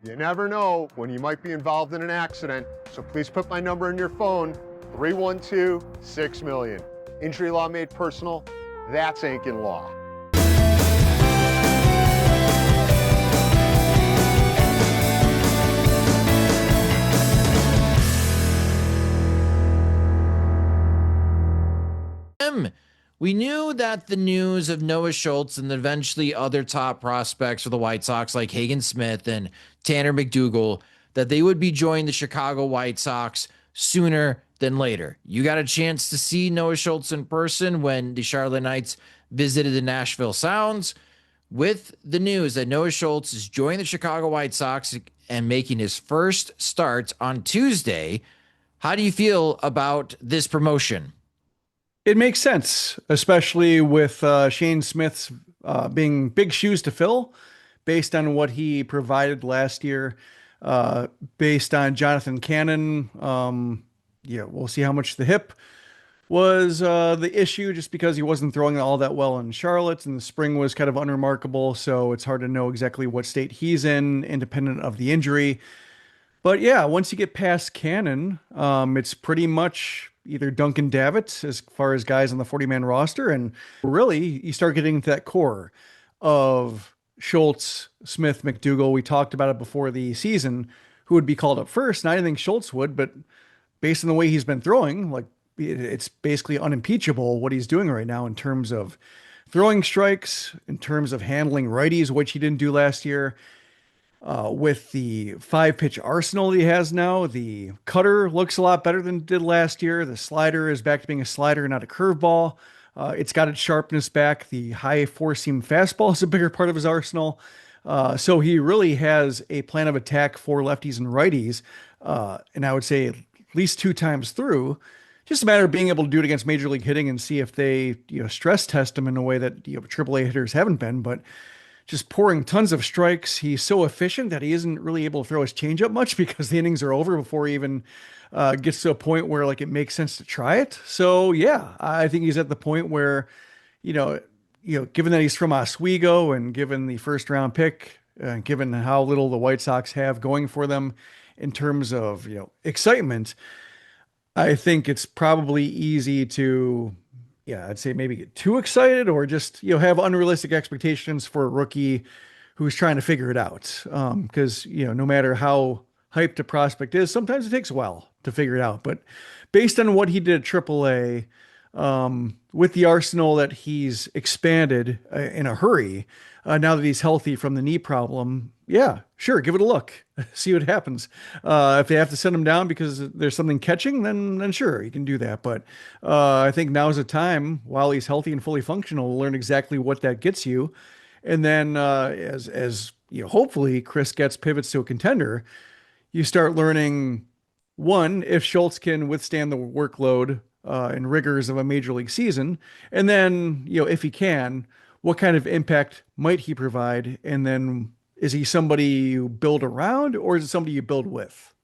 You never know when you might be involved in an accident, so please put my number in your phone, 312-6-million. Injury law made personal, that's Ankin Law. We knew that the news of Noah Schultz and eventually other top prospects for the White Sox like Hagen Smith and Tanner McDougal, that they would be joining the Chicago White Sox sooner than later. You got a chance to see Noah Schultz in person when the Charlotte Knights visited the Nashville Sounds. With the news that Noah Schultz is joining the Chicago White Sox and making his first start on Tuesday, how do you feel about this promotion? It makes sense, especially with Shane Smith's being big shoes to fill based on what he provided last year, based on Jonathan Cannon. We'll see how much the hip was the issue just because he wasn't throwing all that well in Charlotte and the spring was kind of unremarkable. So it's hard to know exactly what state he's in, independent of the injury. But yeah, once you get past Cannon, it's pretty much either Duncan Davitt as far as guys on the 40-man roster. And really, you start getting into that core of Schultz, Smith, McDougal. We talked about it before the season, who would be called up first. And I didn't think Schultz would, but based on the way he's been throwing, like it's basically unimpeachable what he's doing right now in terms of throwing strikes, in terms of handling righties, which he didn't do last year. With the 5-pitch arsenal he has now, the cutter looks a lot better than it did last year. The slider is back to being a slider, not a curveball. It's got its sharpness back. The high four-seam fastball is a bigger part of his arsenal. So he really has a plan of attack for lefties and righties. And I would say at least 2 times through. Just a matter of being able to do it against major league hitting and see if they, stress test him in a way that, AAA hitters haven't been. But just pouring tons of strikes. He's so efficient that he isn't really able to throw his changeup much because the innings are over before he even gets to a point where like it makes sense to try it. So yeah, I think he's at the point where, given that he's from Oswego and given the first round pick, given how little the White Sox have going for them in terms of, excitement, I think it's probably easy to, I'd say maybe get too excited or just, have unrealistic expectations for a rookie who's trying to figure it out. Because, no matter how hyped a prospect is, sometimes it takes a while to figure it out. But based on what he did at AAA, with the arsenal that he's expanded in a hurry, now that he's healthy from the knee problem, yeah, sure, give it a look, see what happens. If they have to send him down because there's something catching, then sure, you can do that. But I think now's the time, while he's healthy and fully functional, to learn exactly what that gets you. And then as hopefully Chris Getz pivots to a contender, you start learning, one, if Schultz can withstand the workload and rigors of a major league season, and then, if he can, what kind of impact might he provide? And then is he somebody you build around or is it somebody you build with?